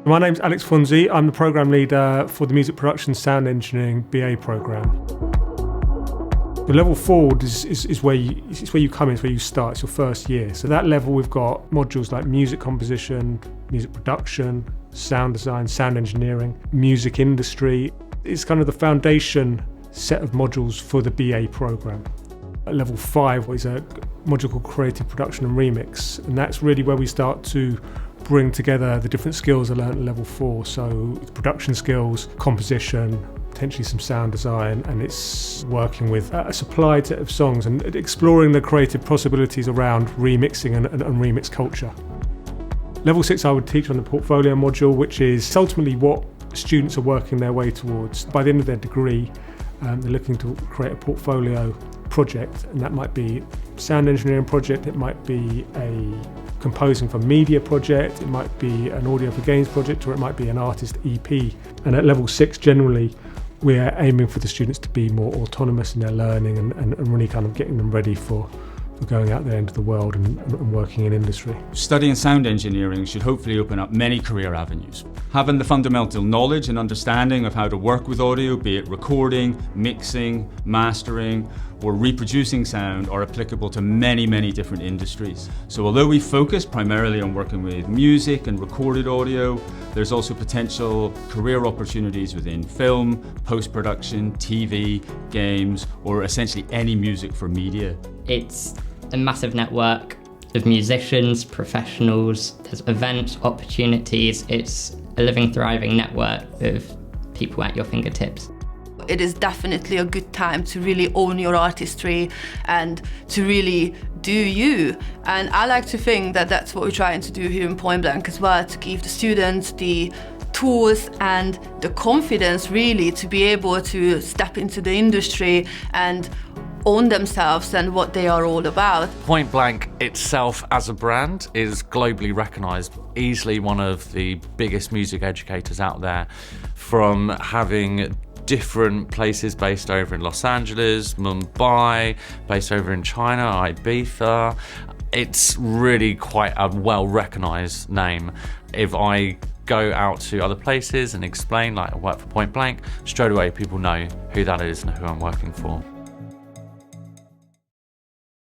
My name's Alex Funzi. I'm the programme leader for the Music Production Sound Engineering BA programme. The level 4 is where you come in, it's where you start, it's your first year. So that level we've got modules like music composition, music production, sound design, sound engineering, music industry. It's kind of the foundation set of modules for the BA programme. Level 5 is a module called Creative Production and Remix, and that's really where we start to bring together the different skills I learned at level 4. So it's production skills, composition, potentially some sound design, and it's working with a supplied set of songs and exploring the creative possibilities around remixing and remix culture. Level 6 I would teach on the portfolio module, which is ultimately what students are working their way towards. By the end of their degree, they're looking to create a portfolio project, and that might be a sound engineering project, it might be a composing for media project, it might be an audio for games project, or it might be an artist EP. And at level 6 generally we're aiming for the students to be more autonomous in their learning and really kind of getting them ready for going out there into the world and working in industry. Studying sound engineering should hopefully open up many career avenues. Having the fundamental knowledge and understanding of how to work with audio, be it recording, mixing, mastering, or reproducing sound, are applicable to many, many different industries. So although we focus primarily on working with music and recorded audio, there's also potential career opportunities within film, post-production, TV, games, or essentially any music for media. It's a massive network of musicians, professionals, there's events, opportunities. It's a living, thriving network of people at your fingertips. It is definitely a good time to really own your artistry and to really do you. And I like to think that that's what we're trying to do here in Point Blank as well, to give the students the tools and the confidence really to be able to step into the industry and own themselves and what they are all about. Point Blank itself as a brand is globally recognised, easily one of the biggest music educators out there, from having different places based over in Los Angeles, Mumbai, based over in China, Ibiza. It's really quite a well-recognised name. If I go out to other places and explain, like I work for Point Blank, straight away people know who that is and who I'm working for.